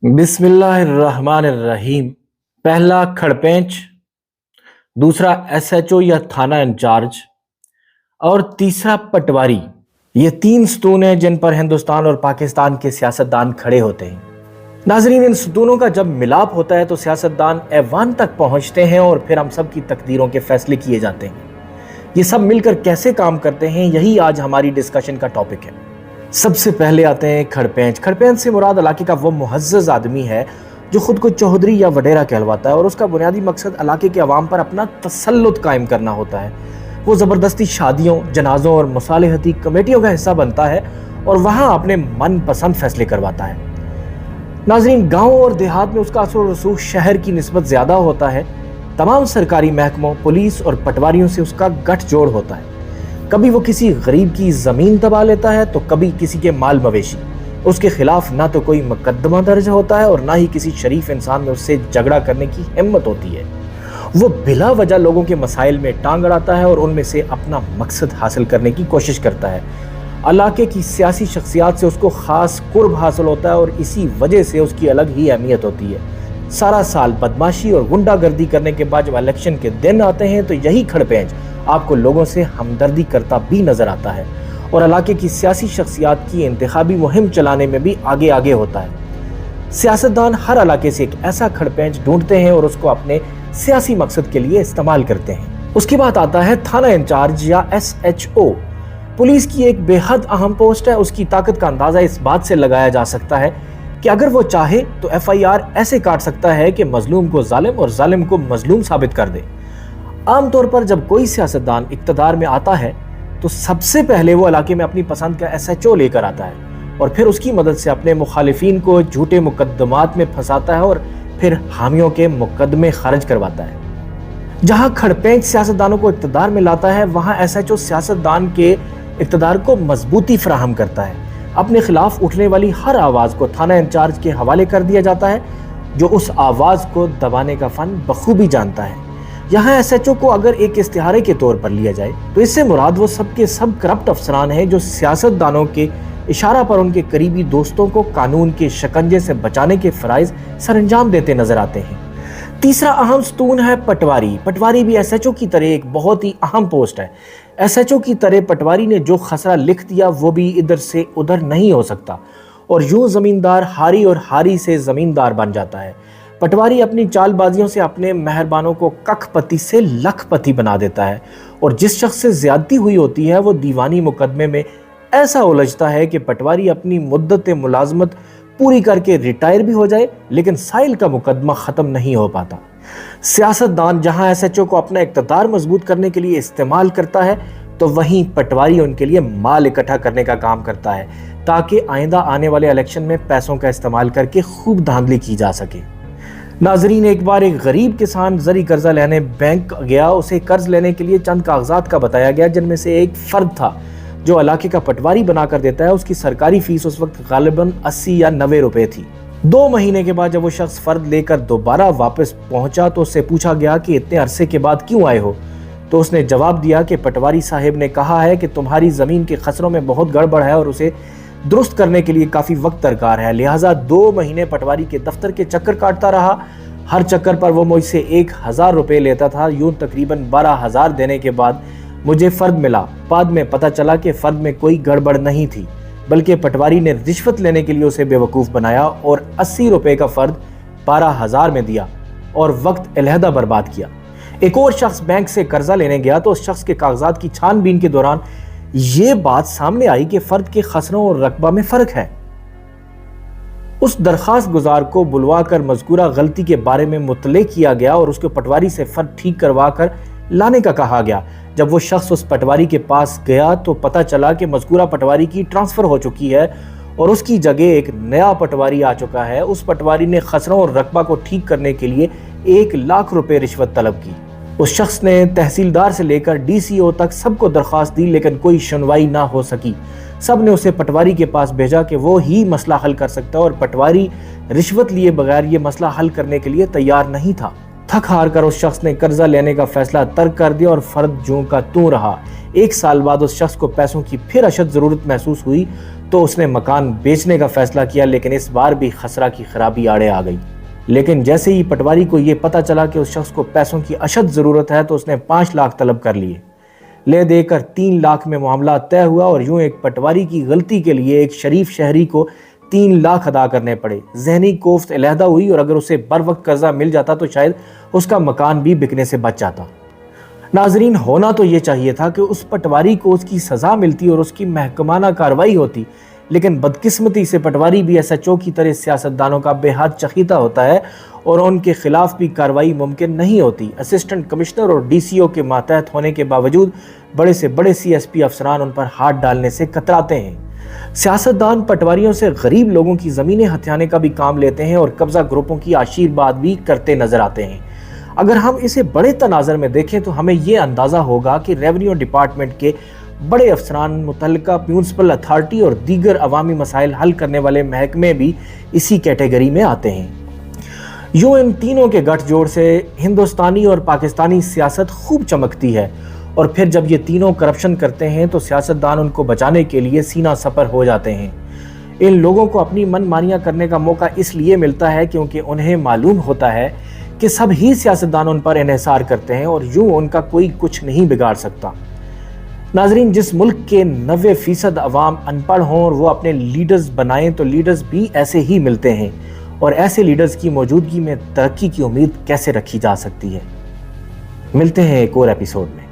बिस्मिल्लाहिर्रहमानिर्रहीम। पहला खड़पेंच, दूसरा एसएचओ या थाना इंचार्ज और तीसरा पटवारी। ये तीन सतून हैं जिन पर हिंदुस्तान और पाकिस्तान के सियासतदान खड़े होते हैं। नाजरीन, इन सतूनों का जब मिलाप होता है तो सियासतदान ऐवान तक पहुंचते हैं और फिर हम सब की तकदीरों के फैसले किए जाते हैं। ये सब मिलकर कैसे काम करते हैं, यही आज हमारी डिस्कशन का टॉपिक है। सबसे पहले आते हैं खड़पेंच। खड़पेंच से मुराद इलाके का वो मुहज्जज आदमी है जो खुद को चौधरी या वडेरा कहलवाता है और उसका बुनियादी मकसद इलाके के अवाम पर अपना तसल्लुत कायम करना होता है। वो ज़बरदस्ती शादियों, जनाजों और मुसालिहती कमेटियों का हिस्सा बनता है और वहाँ अपने मनपसंद फैसले करवाता है। नाजरीन, गाँव और देहात में उसका असर और रसूख शहर की निस्बत ज़्यादा होता है। तमाम सरकारी महकमों, पुलिस और पटवारियों से उसका गठजोड़ होता है। कभी वो किसी गरीब की ज़मीन दबा लेता है तो कभी किसी के माल मवेशी। उसके खिलाफ ना तो कोई मुकदमा दर्ज होता है और ना ही किसी शरीफ इंसान में उससे झगड़ा करने की हिम्मत होती है। वो बिला वजह लोगों के मसाइल में टांग अड़ाता है और उनमें से अपना मकसद हासिल करने की कोशिश करता है। इलाके की सियासी शख्सियात से उसको खास कुर्ब हासिल होता है और इसी वजह से उसकी अलग ही अहमियत होती है। सारा साल बदमाशी और गुंडागर्दी करने के बाद जब इलेक्शन के दिन आते हैं तो यही खड़पेंच आपको लोगों से हमदर्दी करता भी नजर आता है और इलाके की सियासी शख्सियात की इंतखाबी मुहिम चलाने में भी आगे आगे होता है। सियासतदान हर इलाके से एक ऐसा खड़पेंच ढूंढते हैं और उसको अपने सियासी मकसद के लिए इस्तेमाल करते हैं। उसके बाद आता है थाना इंचार्ज या एसएचओ। पुलिस की एक बेहद अहम पोस्ट है। उसकी ताकत का अंदाजा इस बात से लगाया जा सकता है कि अगर वो चाहे तो एफआईआर ऐसे काट सकता है कि मजलूम को जालिम और जालिम को मजलूम साबित कर दे। आमतौर पर जब कोई सियासतदान इक्तदार में आता है तो सबसे पहले वो इलाके में अपनी पसंद का एसएचओ लेकर आता है और फिर उसकी मदद से अपने मुखालिफिन को झूठे मुकदमात में फंसाता है और फिर हामियों के मुकदमे खारिज करवाता है। जहां खड़पेंच सियासतदानों को इक्तदार में लाता है, वहां एसएचओ सियासतदान के इक्तदार को मजबूती फराहम करता है। अपने खिलाफ उठने वाली हर आवाज़ को थाना इंचार्ज के हवाले कर दिया जाता है जो उस आवाज़ को दबाने का फन बखूबी जानता है। यहाँ एसएचओ को अगर एक इस्तिहारे के तौर पर लिया जाए तो इससे मुराद वो सब के सब करप्ट अफसरान हैं जो सियासतदानों के इशारा पर उनके करीबी दोस्तों को कानून के शिकंजे से बचाने के फराइज सरंजाम देते नजर आते हैं। तीसरा अहम सतून है पटवारी। पटवारी भी एसएचओ की तरह एक बहुत ही अहम पोस्ट है। एसएचओ की तरह पटवारी ने जो खसरा लिख दिया वो भी इधर से उधर नहीं हो सकता और यूं जमींदार हारी और हारी से जमींदार बन जाता है। पटवारी अपनी चालबाजियों से अपने मेहरबानों को कखपति से लखपति बना देता है और जिस शख्स से ज्यादती हुई होती है वो दीवानी मुकदमे में ऐसा उलझता है कि पटवारी अपनी मुद्दत मुलाजमत पूरी करके रिटायर भी हो जाए लेकिन साइल का मुकदमा खत्म नहीं हो पाता। सियासतदान जहां एसएचओ को अपना इक़्तिदार मजबूत करने के लिए इस्तेमाल करता है तो वहीं पटवारी उनके लिए माल इकट्ठा करने का काम करता है ताकि आइंदा आने वाले इलेक्शन में पैसों का इस्तेमाल करके खूब धांधली की जा सके। नाजरीन, एक बार एक गरीब किसान जरी कर्जा लेने बैंक गया। उसे कर्ज लेने के लिए चंद कागजात का बताया गया जिनमें से एक फर्द था जो इलाके का पटवारी बनाकर देता है। उसकी सरकारी फीस उस वक्त गालिबन 80 या 90 रुपए थी। 2 महीने के बाद जब वो शख्स फर्द लेकर दोबारा वापस पहुंचा तो उससे पूछा गया कि इतने अरसे के बाद क्यों आए हो। तो उसने जवाब दिया कि पटवारी साहब ने कहा है कि तुम्हारी जमीन के खसरों में बहुत गड़बड़ है और उसे दुरुस्त करने के लिए काफी वक्त दरकार है। लिहाजा 2 महीने पटवारी के दफ्तर के चक्कर काटता रहा। हर चक्कर पर वो मुझसे 1000 रुपए लेता था। यूं तकरीबन 12,000 देने के बाद मुझे फर्द मिला। बाद में पता चला कि फर्द में कोई गड़बड़ नहीं थी बल्कि पटवारी ने रिश्वत लेने के लिए उसे बेवकूफ़ बनाया और 80 रुपए का फर्द 12,000 में दिया और वक्त अलहदा बर्बाद किया। एक और शख्स बैंक से कर्जा लेने गया तो उस शख्स के कागजात की छानबीन के दौरान ये बात सामने आई कि फर्द के खसरों और रकबा में फर्क है। उस दरखास्त गुजार को बुलवा कर मज़कूरा गलती के बारे में मुतले किया गया और उसको पटवारी से फर्द ठीक करवा कर लाने का कहा गया। जब वो शख्स उस पटवारी के पास गया तो पता चला कि मज़कूरा पटवारी की ट्रांसफ़र हो चुकी है और उसकी जगह एक नया पटवारी आ चुका है। उस पटवारी ने खसरों और रकबा को ठीक करने के लिए 1 लाख रुपए रिश्वत तलब की। उस शख्स ने तहसीलदार से लेकर डीसीओ तक सबको दरख्वास्त दी लेकिन कोई सुनवाई ना हो सकी। सब ने उसे पटवारी के पास भेजा कि वो ही मसला हल कर सकता है और पटवारी रिश्वत लिए बगैर ये मसला हल करने के लिए तैयार नहीं था। थक हार कर उस शख्स ने कर्जा लेने का फैसला तर्क कर दिया और फर्द जूं का तूं रहा। 1 साल बाद उस शख्स को पैसों की फिर अशद ज़रूरत महसूस हुई तो उसने मकान बेचने का फैसला किया, लेकिन इस बार भी खसरा की खराबी आड़े आ गई। लेकिन जैसे ही पटवारी को यह पता चला कि उस शख्स को पैसों की अशद ज़रूरत है तो उसने 5 लाख तलब कर लिए। ले देकर 3 लाख में मामला तय हुआ और यूं एक पटवारी की गलती के लिए एक शरीफ शहरी को 3 लाख अदा करने पड़े। जहनी कोफ्त अलहदा हुई और अगर उसे बर वक्त कर्जा मिल जाता तो शायद उसका मकान भी बिकने से बच जाता। नाजरीन, होना तो ये चाहिए था कि उस पटवारी को उसकी सज़ा मिलती और उसकी महकमाना कार्रवाई होती, लेकिन बदकिस्मती से पटवारी भी SHO की तरह सियासतदानों का बेहद चखीता होता है और उनके खिलाफ भी कार्रवाई मुमकिन नहीं होती। असिस्टेंट कमिश्नर और DCO के मातहत होने के बावजूद बड़े से बड़े CSP अफसरान उन पर हाथ डालने से कतराते हैं। सियासतदान पटवारियों से गरीब लोगों की ज़मीनें हथियाने का भी काम लेते हैं और कब्जा ग्रुपों की आशीर्वाद भी करते नजर आते हैं। अगर हम इसे बड़े तनाज़र में देखें तो हमें यह अंदाज़ा होगा कि रेवेन्यू डिपार्टमेंट के बड़े अफसरान, मुतल्लिका म्यूनिसिपल अथॉरिटी और दीगर अवामी मसाइल हल करने वाले महकमे भी इसी कैटेगरी में आते हैं। यूं इन तीनों के गठजोड़ से हिंदुस्तानी और पाकिस्तानी सियासत खूब चमकती है और फिर जब ये तीनों करप्शन करते हैं तो सियासतदान उनको बचाने के लिए सीना सपर हो जाते हैं। इन लोगों को अपनी मनमानियां करने का मौका इसलिए मिलता है क्योंकि उन्हें मालूम होता है कि सब ही सियासतदान उन पर इन्हिसार करते हैं और यूं उनका कोई कुछ नहीं बिगाड़ सकता। नाजरीन, जिस मुल्क के 90% अवाम अनपढ़ हों और वो अपने लीडर्स बनाएं तो लीडर्स भी ऐसे ही मिलते हैं और ऐसे लीडर्स की मौजूदगी में तरक्की की उम्मीद कैसे रखी जा सकती है। मिलते हैं एक और एपिसोड में।